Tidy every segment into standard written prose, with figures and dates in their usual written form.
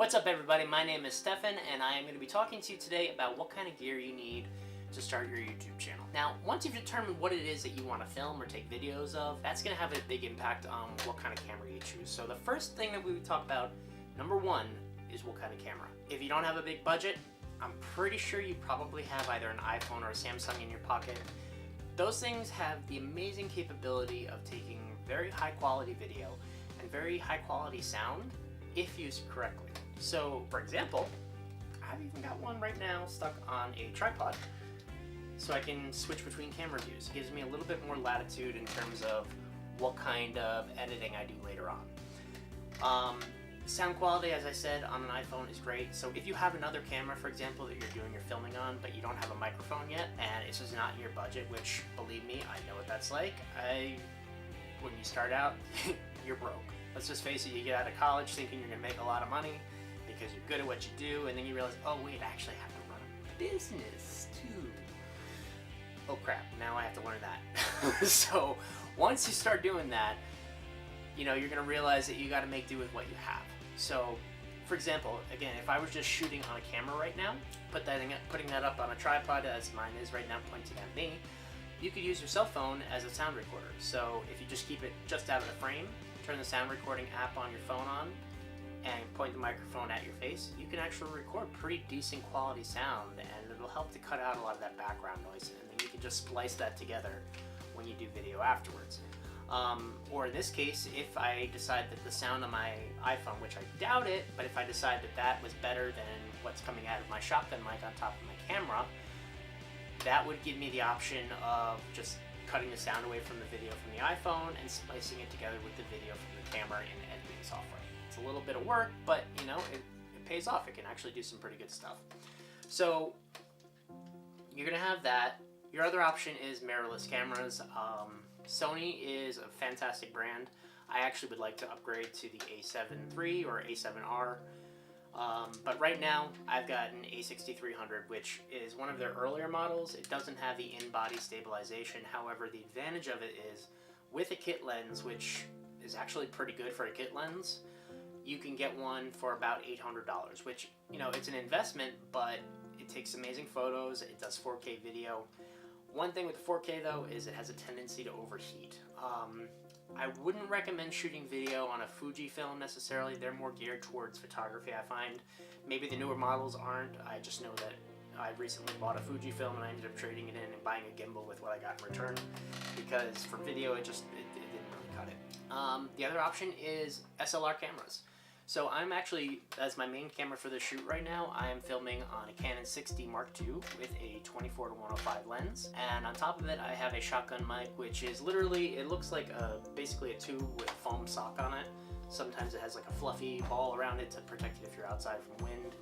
What's up everybody, my name is Stefan and I am going to be talking to you today about what kind of gear you need to start your YouTube channel. Now, once you've determined what it is that you want to film or take videos of, that's going to have a big impact on what kind of camera you choose. So the first thing that we would talk about, number one, is what kind of camera. If you don't have a big budget, I'm pretty sure you probably have either an iPhone or a Samsung in your pocket. Those things have the amazing capability of taking very high quality video and very high quality sound if used correctly. So, for example, I've even got one right now stuck on a tripod so I can switch between camera views. It gives me a little bit more latitude in terms of what kind of editing I do later on. Sound quality, as I said, on an iPhone is great. So if you have another camera, for example, that you're doing your filming on, but you don't have a microphone yet, and it's just not in your budget, which, believe me, I know what that's like. When you start out, you're broke. Let's just face it, you get out of college thinking you're gonna make a lot of money because you're good at what you do, and then you realize, oh wait, I actually have to run a business too. Oh crap, now I have to learn that. So once you start doing that, you know, you're gonna realize that you gotta make do with what you have. So, for example, again, if I was just shooting on a camera right now, putting that up on a tripod as mine is right now pointed at me, you could use your cell phone as a sound recorder. So if you just keep it just out of the frame, turn the sound recording app on your phone on, and point the microphone at your face, you can actually record pretty decent quality sound, and it'll help to cut out a lot of that background noise, and then you can just splice that together when you do video afterwards. Or in this case, if I decide that the sound on my iPhone, which I doubt it, but if I decide that that was better than what's coming out of my shotgun mic on top of my camera, that would give me the option of just cutting the sound away from the video from the iPhone and splicing it together with the video from the camera in editing software. It's a little bit of work, but you know, it pays off. It can actually do some pretty good stuff. So you're gonna have that. Your other option is mirrorless cameras. Sony is a fantastic brand. I actually would like to upgrade to the A7 III or A7R. But right now I've got an A6300, which is one of their earlier models. It doesn't have the in-body stabilization. However, the advantage of it is with a kit lens, which is actually pretty good for a kit lens, you can get one for about $800, which, you know, it's an investment, but it takes amazing photos. It does 4K video. One thing with the 4K though is it has a tendency to overheat. I wouldn't recommend shooting video on a Fujifilm necessarily. They're more geared towards photography, I find. Maybe the newer models aren't. I just know that I recently bought a Fujifilm and I ended up trading it in and buying a gimbal with what I got in return, because for video it didn't really cut it. The other option is SLR cameras. So I'm actually, as my main camera for the shoot right now, I am filming on a Canon 6D Mark II with a 24-105 lens. And on top of it, I have a shotgun mic, which is literally, it looks like basically a tube with a foam sock on it. Sometimes it has like a fluffy ball around it to protect it if you're outside from wind.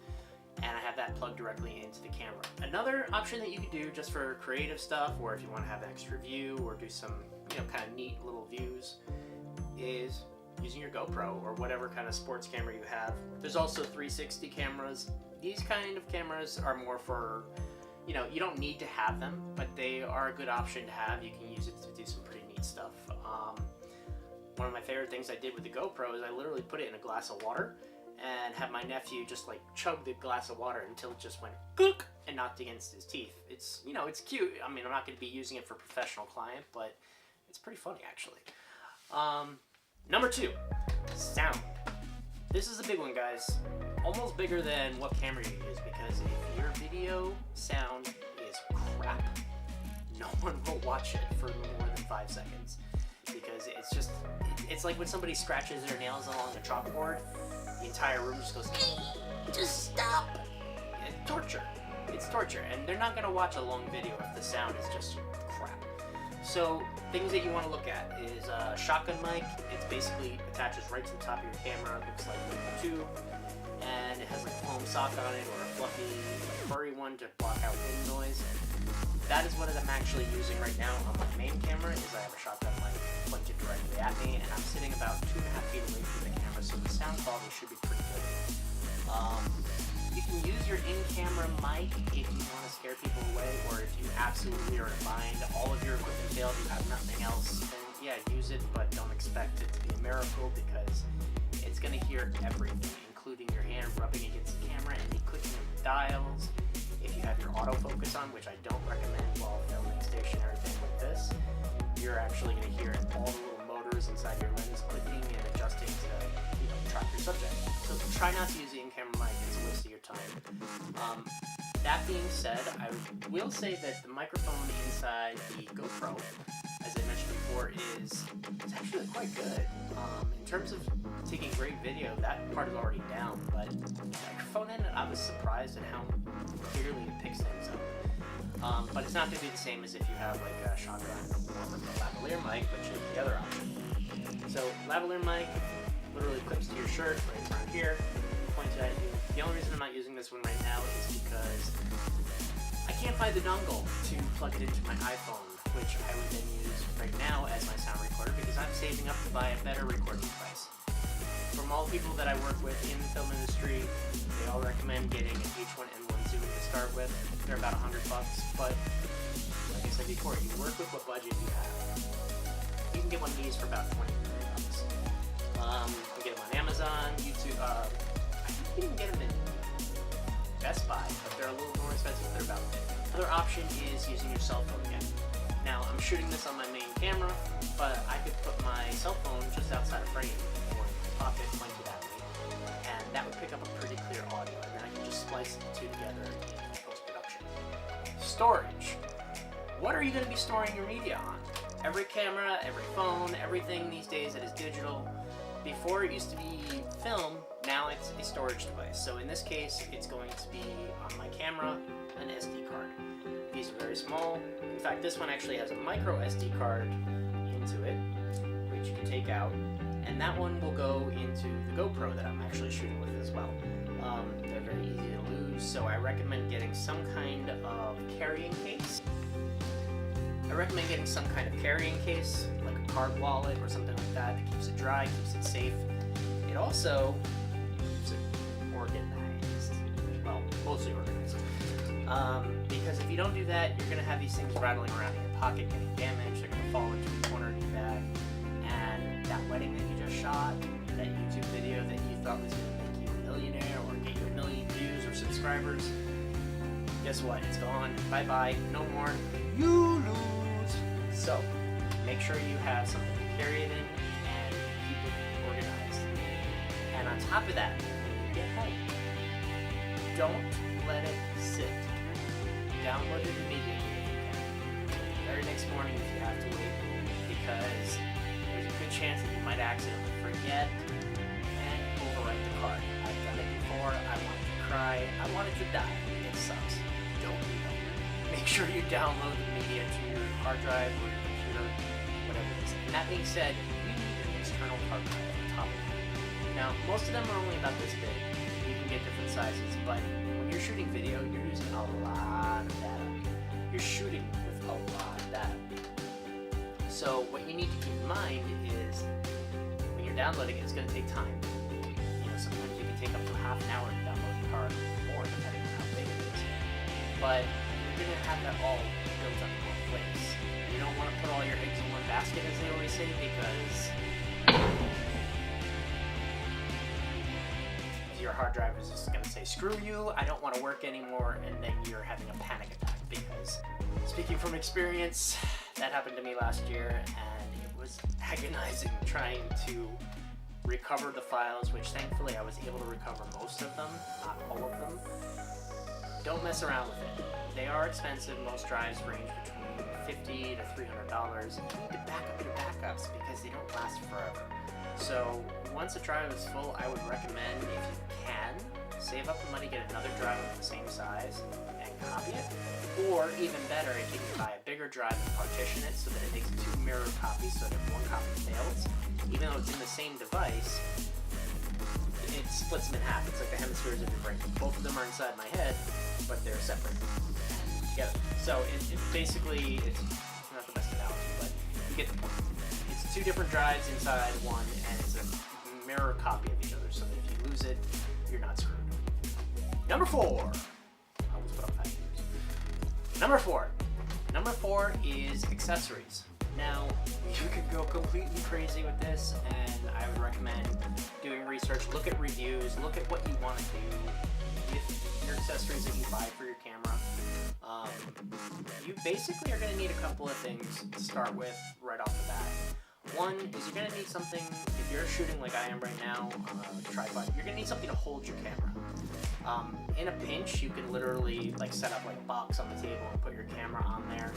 And I have that plugged directly into the camera. Another option that you could do just for creative stuff, or if you want to have an extra view or do some, you know, kind of neat little views, is using your GoPro or whatever kind of sports camera you have. There's also 360 cameras. These kind of cameras are more for, you know, you don't need to have them, but they are a good option to have. You can use it to do some pretty neat stuff. One of my favorite things I did with the GoPro is I literally put it in a glass of water and have my nephew just like chug the glass of water until it just went gook and knocked against his teeth. It's, you know, it's cute. I mean, I'm not going to be using it for professional client, but it's pretty funny actually. Number two, sound. This is a big one, guys. Almost bigger than what camera you use, because if your video sound is crap, no one will watch it for more than 5 seconds. Because it's like when somebody scratches their nails along the chalkboard, the entire room just goes, just stop. It's torture. It's torture. And they're not gonna watch a long video if the sound is just crap. So things that you want to look at is a shotgun mic. It basically attaches right to the top of your camera. It looks like a tube, and it has like a foam sock on it or a fluffy, furry one to block out wind noise. That is what I'm actually using right now on my main camera. Is I have a shotgun mic pointed directly at me, and I'm sitting about 2.5 feet away from the camera, so the sound quality should be pretty good. You can use your in-camera mic if you want to scare people away, or if you absolutely are in a bind, all of your equipment failed, you have nothing else, then yeah, use it, but don't expect it to be a miracle, because it's going to hear everything, including your hand rubbing against the camera and you clicking on the dials. If you have your autofocus on, which I don't recommend while filming stationary thing like this, you're actually going to hear all the little motors inside your lens clicking and adjusting to track your subject. So try not to use the in-camera mic, it's a waste of your time. That being said, I will say that the microphone inside the GoPro, as I mentioned before, is actually quite good. In terms of taking great video, that part is already down, but the microphone in it, I was surprised at how clearly it picks things up. But it's not going to be the same as if you have like a shotgun or like a lavalier mic, which is the other option. So lavalier mic literally clips to your shirt right around here, pointed at you. The only reason I'm not using this one right now is because I can't find the dongle to plug it into my iPhone, which I would then use right now as my sound recorder because I'm saving up to buy a better recording device. From all the people that I work with in the film industry, they all recommend getting an H1N1 Zoom to start with. They're about $100, but like I said before, you work with what budget you have. You can get one of these for about $20. You can get them on Amazon, YouTube. I think you can get them in Best Buy, but they're a little more expensive. They're about. Another option is using your cell phone again. Now I'm shooting this on my main camera, but I could put my cell phone just outside of frame or in my pocket pointed at me, and that would pick up a pretty clear audio, and then I can just splice the two together in post-production. Storage. What are you going to be storing your media on? Every camera, every phone, everything these days that is digital. Before it used to be film, now it's a storage device. So in this case, it's going to be on my camera, an SD card. These are very small. In fact, this one actually has a micro SD card into it, which you can take out, and that one will go into the GoPro that I'm actually shooting with as well. They're very easy to lose, so I recommend getting some kind of carrying case. like a card wallet or something like that keeps it dry, keeps it safe. It also keeps it organized. Well, mostly organized. Because if you don't do that, you're going to have these things rattling around in your pocket, getting damaged. They're going to fall into the corner of your bag. And that wedding that you just shot, that YouTube video that you thought was going to make you a millionaire or get you 1 million views or subscribers, guess what? It's gone. Bye-bye. No more. You lose. So, make sure you have something to carry it in and keep it organized. And on top of that, when you get home, don't let it sit. Download it immediately if you can. The very next morning if you have to wait, because there's a good chance that you might accidentally forget and overwrite the card. I've done it before. I wanted to cry. I wanted to die. It sucks. Don't do that. Make sure you download the media to your hard drive or your computer, whatever it is. And that being said, you need an external hard drive on top of it. Now, most of them are only about this big. You can get different sizes, but when you're shooting video, you're using a lot of data. You're shooting with a lot of data. So what you need to keep in mind is when you're downloading it, it's going to take time. Sometimes you can take up to half an hour to download the card, or depending on how big it is. But you're going to have that all built up in one place. You don't want to put all your eggs in one basket, as they always say, because your hard drive is just going to say, screw you, I don't want to work anymore, and then you're having a panic attack. Because, speaking from experience, that happened to me last year, and it was agonizing trying to recover the files, which thankfully I was able to recover most of them, not all of them. Don't mess around with it. They are expensive. Most drives range between $50 to $300. You need to back up your backups because they don't last forever. So once a drive is full, I would recommend, if you can, save up the money, get another drive of the same size, and copy it. Or even better, if you can buy a bigger drive and partition it so that it makes 2 mirror copies, so that if one copy fails, even though it's in the same device, it splits them in half. It's like the hemispheres of your brain. Both of them are inside my head, but they're separate together. So it basically, it's not the best analogy, but you get the point. It's 2 different drives inside one, and it's a mirror copy of each other, so that if you lose it, you're not screwed. Number 4. I almost put up 5 years. Number 4 is accessories. Now, you could go completely crazy with this, and I would recommend doing research. Look at reviews, look at what you want to do with your accessories that you buy for your camera. You basically are going to need a couple of things to start with right off the bat. One is you're going to need something, if you're shooting like I am right now on a tripod, you're going to need something to hold your camera. In a pinch, you can literally like set up like a box on the table and put your camera on there.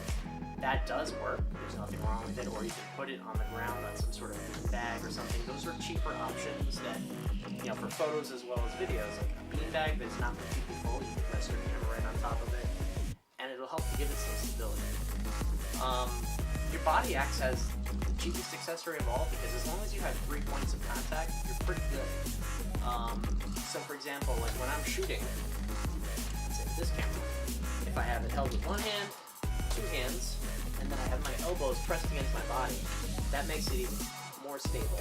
That does work, there's nothing wrong with it, or you can put it on the ground on some sort of bag or something. Those are cheaper options that, you know, for photos as well as videos. Like a bean bag that's not completely full, you can rest your camera right on top of it, and it'll help to give it some stability. Your body acts as the cheapest accessory of all, because as long as you have 3 points of contact, you're pretty good. So for example, like when I'm shooting, let's say with this camera, if I have it held with one hand, 2 hands, and then I have my elbows pressed against my body, that makes it even more stable.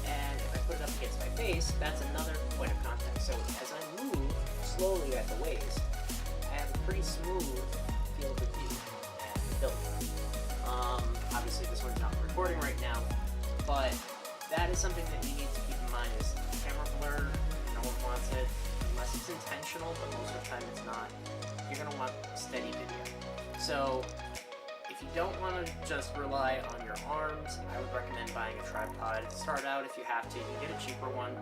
And if I put it up against my face, that's another point of contact. So as I move slowly at the waist, I have a pretty smooth field of view and ability. Obviously this one's not recording right now, but that is something that you need to keep in mind is camera blur. No one wants it unless it's intentional, but most of the time it's not. You're going to want steady video. So if you don't want to just rely on your arms, I would recommend buying a tripod. Start out if you have to, you can get a cheaper one.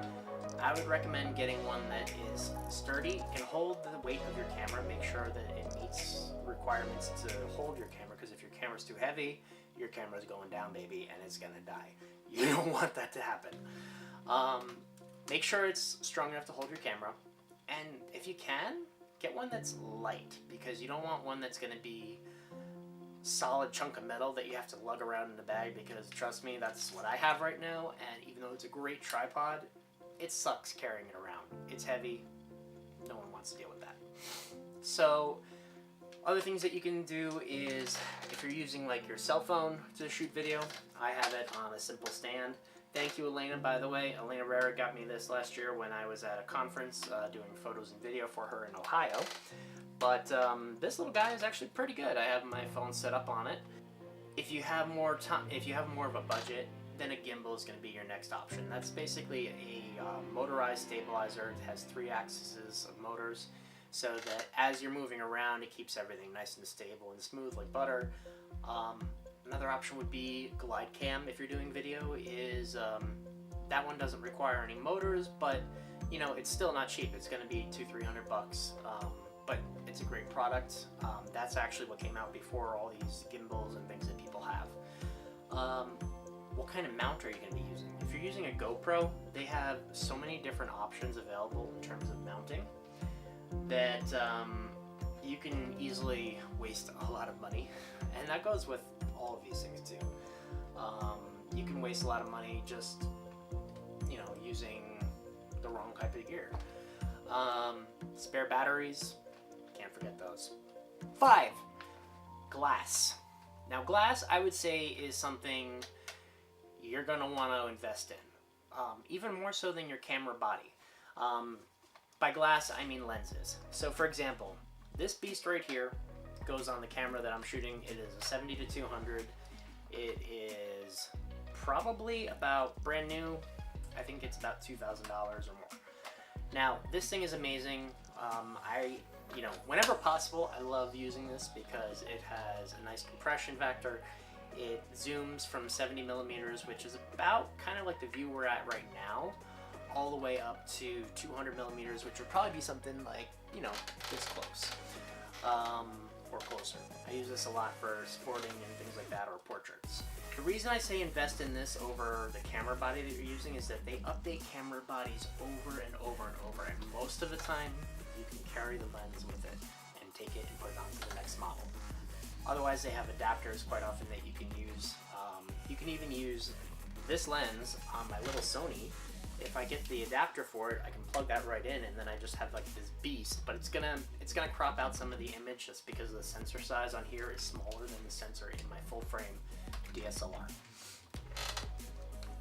I would recommend getting one that is sturdy, can hold the weight of your camera, make sure that it meets requirements to hold your camera, because if your camera's too heavy, your camera's going down, baby, and it's gonna die. You don't want that to happen. Make sure it's strong enough to hold your camera, and if you can, get one that's light, because you don't want one that's gonna be solid chunk of metal that you have to lug around in the bag, because trust me, that's what I have right now, and even though it's a great tripod, it sucks carrying it around. It's heavy. No one wants to deal with that. So other things that you can do is if you're using like your cell phone to shoot video, I have it on a simple stand. Thank you, Elena, by the way. Elena Rara got me this last year when I was at a conference doing photos and video for her in Ohio. But this little guy is actually pretty good. I have my phone set up on it. If you have more time, if you have more of a budget, then a gimbal is going to be your next option. That's basically a motorized stabilizer. It has 3 axes of motors, so that as you're moving around, it keeps everything nice and stable and smooth like butter. Another option would be glide cam if you're doing video. Is that one doesn't require any motors, but you know it's still not cheap. It's going to be $200-300 bucks, but it's a great product. That's actually what came out before all these gimbals and things that people have. What kind of mount are you going to be using? If you're using a GoPro, they have so many different options available in terms of mounting that you can easily waste a lot of money, and that goes with all of these things too. You can waste a lot of money just, you know, using the wrong type of gear. Spare batteries, can't forget those. 5, glass. Now glass, I would say, is something you're going to want to invest in, even more so than your camera body. By glass, I mean lenses. So for example, this beast right here goes on the camera that I'm shooting. It is a 70-200. It is probably about brand new. I think it's about $2,000 or more. Now, this thing is amazing. You know, whenever possible, I love using this because it has a nice compression factor. It zooms from 70 millimeters, which is about kind of like the view we're at right now, all the way up to 200 millimeters, which would probably be something like, you know, this close, or closer. I use this a lot for sporting and things like that, or portraits. The reason I say invest in this over the camera body that you're using is that they update camera bodies over and over and over, and most of the time, you can carry the lens with it and take it and put it on to the next model. Otherwise, they have adapters quite often that you can use. You can even use this lens on my little Sony. If I get the adapter for it, I can plug that right in, and then I just have like this beast. But it's gonna crop out some of the image just because the sensor size on here is smaller than the sensor in my full frame DSLR.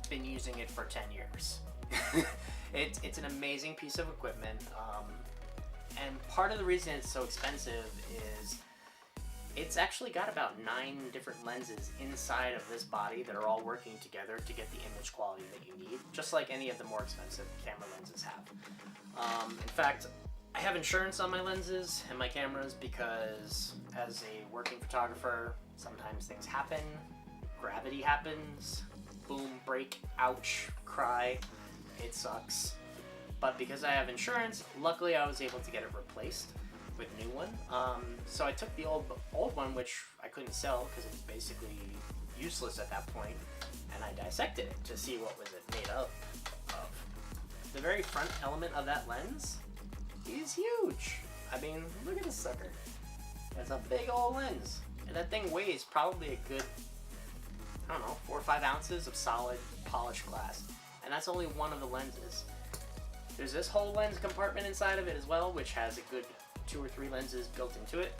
Been using it for 10 years. It's an amazing piece of equipment, and part of the reason it's so expensive is It's actually got about 9 different lenses inside of this body that are all working together to get the image quality that you need, just like any of the more expensive camera lenses have. In fact, I have insurance on my lenses and my cameras because as a working photographer, sometimes things happen, gravity happens, boom, break, ouch, cry, it sucks. But because I have insurance, luckily I was able to get it replaced with a new one. So I took the old one, which I couldn't sell because it was basically useless at that point, and I dissected it to see what was it made up of. The very front element of that lens is huge. I mean, look at this sucker. It's a big old lens, and that thing weighs probably a good, I don't know, 4 or 5 ounces of solid polished glass, and that's only one of the lenses. There's this whole lens compartment inside of it as well, which has a good 2 or 3 lenses built into it.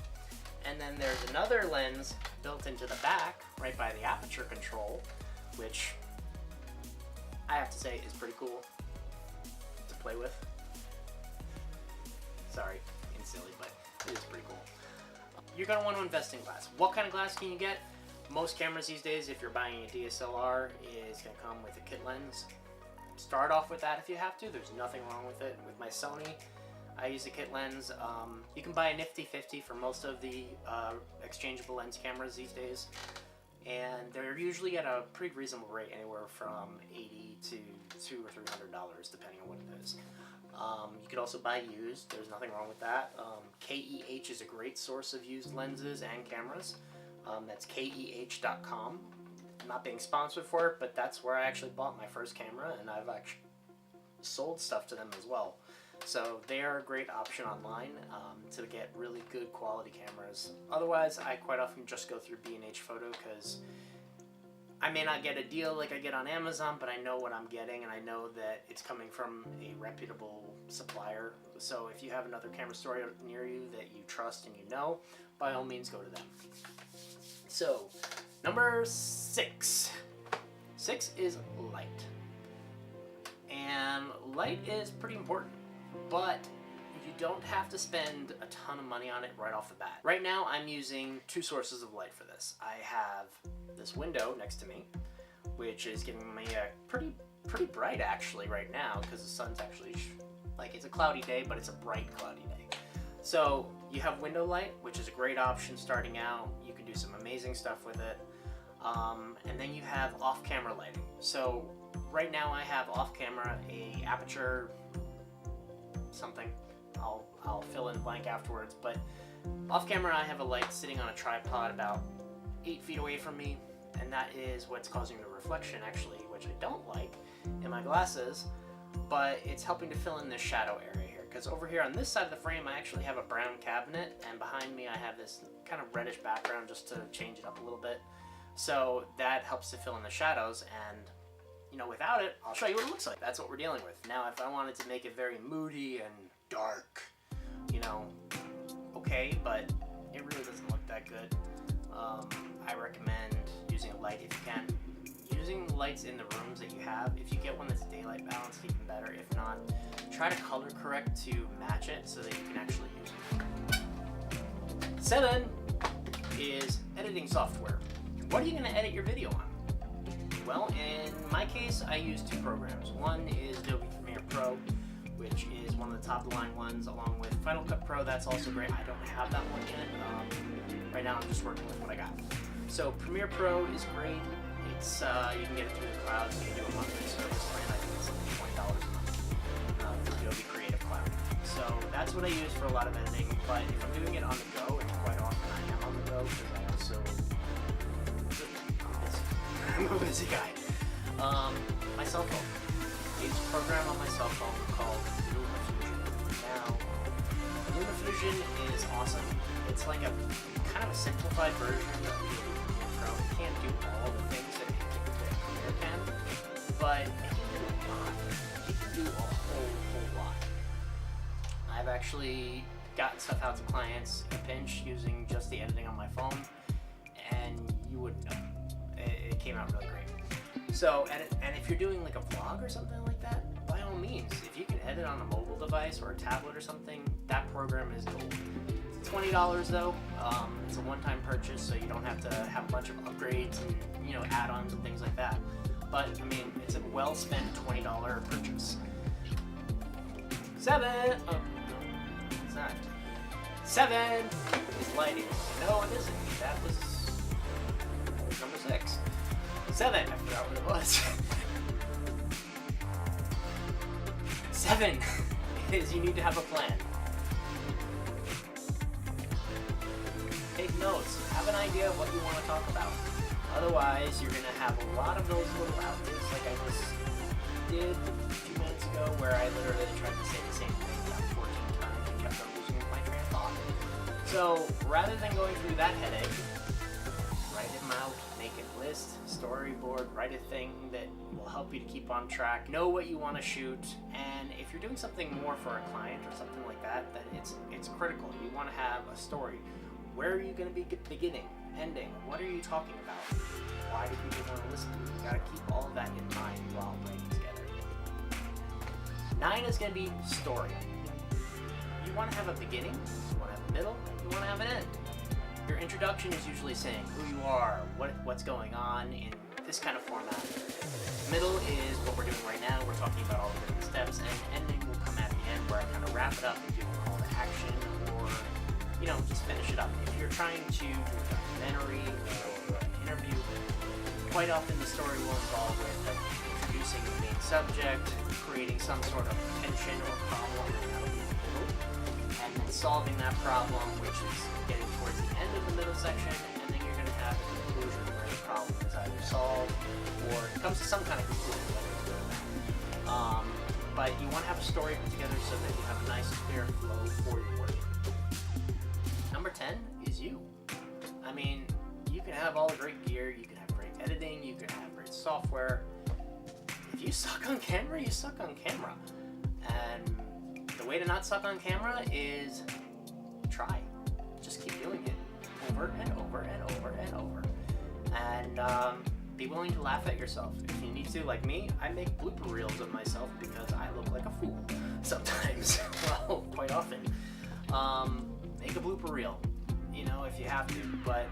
And then there's another lens built into the back, right by the aperture control, which I have to say is pretty cool to play with. Sorry, being silly, but it is pretty cool. You're gonna want to invest in glass. What kind of glass can you get? Most cameras these days, if you're buying a DSLR, is gonna come with a kit lens. Start off with that if you have to. There's nothing wrong with it. With my Sony, I use a kit lens. You can buy a nifty 50 for most of the exchangeable lens cameras these days, and they're usually at a pretty reasonable rate, anywhere from $80 to $200 or $300 depending on what it is. You could also buy used. There's nothing wrong with that. KEH is a great source of used lenses and cameras. That's KEH.com. I'm not being sponsored for it, but that's where I actually bought my first camera, and I've actually sold stuff to them as well. So they are a great option online to get really good quality cameras. Otherwise, I quite often just go through B&H Photo because I may not get a deal like I get on Amazon, but I know what I'm getting, and I know that it's coming from a reputable supplier. So if you have another camera store near you that you trust and you know, by all means go to them. So, number 6. 6 is light. And light is pretty important, but you don't have to spend a ton of money on it right off the bat. Right now, I'm using 2 sources of light for this. I have this window next to me, which is giving me a pretty bright actually right now, because the sun's actually, like, it's a cloudy day, but it's a bright cloudy day. So you have window light, which is a great option starting out. You can do some amazing stuff with it. And then you have off-camera lighting. So right now I have off-camera a aperture something. I'll fill in the blank afterwards. But off-camera I have a light sitting on a tripod about 8 feet away from me, and that is what's causing the reflection actually, which I don't like in my glasses. But it's helping to fill in this shadow area here, because over here on this side of the frame I actually have a brown cabinet, and behind me I have this kind of reddish background just to change it up a little bit. So that helps to fill in the shadows, and you know, without it, I'll show you what it looks like. That's what we're dealing with. Now if I wanted to make it very moody and dark, you know, okay, but it really doesn't look that good. I recommend using a light if you can. Using lights in the rooms that you have, if you get one that's daylight balanced, even better. If not, try to color correct to match it so that you can actually use it. 7 is editing software. What are you going to edit your video on? Well, in my case, I use 2 programs. One is Adobe Premiere Pro, which is one of the top of the line ones, along with Final Cut Pro. That's also great. I don't have that one yet. Right now I'm just working with what I got. So Premiere Pro is great. It's you can get it through the cloud. You can do a monthly service plan. I think it's like $20 a month through Adobe Creative Cloud. So that's what I use for a lot of editing. But if I'm doing it on the go, and quite often I am on the go because I also I'm a busy guy. My cell phone. I use a program on my cell phone called LumaFusion. Now, LumaFusion is awesome. It's like a kind of a simplified version of Premiere Pro. It can't do all the things that Premiere can, but it can do a lot. It can do a whole lot. I've actually gotten stuff out to clients in a pinch using just the editing on my phone, and you wouldn't know. It came out really great. So, and if you're doing like a vlog or something like that, by all means, if you can edit on a mobile device or a tablet or something, that program is gold. $20 though. It's a one-time purchase, so you don't have to have a bunch of upgrades and, you know, add-ons and things like that. But I mean, it's a well-spent $20 purchase. 7. Oh, no, it's not. 7 is lighting. No, it isn't. That was number 6. 7. I forgot what it was. 7 is you need to have a plan. Take notes. Have an idea of what you want to talk about. Otherwise, you're going to have a lot of those little outtakes like I just did a few minutes ago, where I literally tried to say the same thing about 14 times and kept on losing my train of thought. So, rather than going through that headache, write them out, make a list, storyboard, write a thing that will help you to keep on track, know what you want to shoot, and if you're doing something more for a client or something like that, then it's critical. You want to have a story. Where are you going to be beginning, ending? What are you talking about? Why do people want to listen to you? You got to keep all of that in mind while writing together. 9 is going to be story. You want to have a beginning, you want to have a middle, you want to have an end. Your introduction is usually saying who you are, what's going on in this kind of format. Middle is what we're doing right now. We're talking about all the different steps, and ending will come at the end where I kind of wrap it up and do a call to action, or, you know, just finish it up. If you're trying to do a documentary or an interview, quite often the story will involve with introducing the main subject, creating some sort of tension or problem, and then solving that problem, which is getting towards the end of the middle section, and then you're going to have a conclusion where the problem is either solved or it comes to some kind of conclusion. But you want to have a story put together so that you have a nice, clear flow for your work. Number 10 is you. I mean, you can have all the great gear, you can have great editing, you can have great software. If you suck on camera, you suck on camera. And the way to not suck on camera is try. Just keep doing it over and over and over and over. And be willing to laugh at yourself. If you need to, like me, I make blooper reels of myself because I look like a fool sometimes. Well, quite often. Make a blooper reel, you know, if you have to, but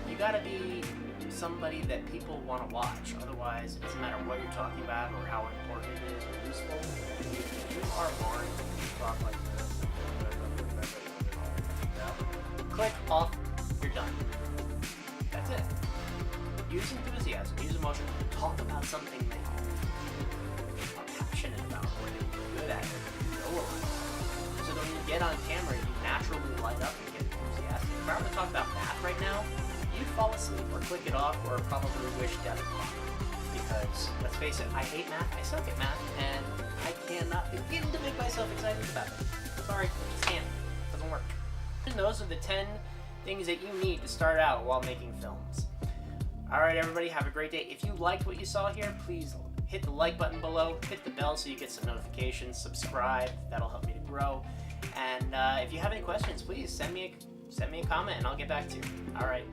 you gotta be somebody that people want to watch. Otherwise, it doesn't matter what you're talking about or how important it is or useful. If you are boring, you talk like this, click off, you're done. That's it. Use enthusiasm, use emotion, talk about something that you are passionate about, or that you're good at, or you know a lot. So that when you get on camera, you naturally light up and get enthusiastic. If I were to talk about math right now, you'd fall asleep or click it off or probably wish death upon you. Because, let's face it, I hate math, I suck at math, and I cannot begin to make myself excited about it. Sorry, just can't. Doesn't work. And those are the 10 things that you need to start out while making films. Alright everybody, have a great day. If you liked what you saw here, please hit the like button below, hit the bell so you get some notifications, subscribe, that'll help me to grow. And if you have any questions, please send me a comment and I'll get back to you. Alright.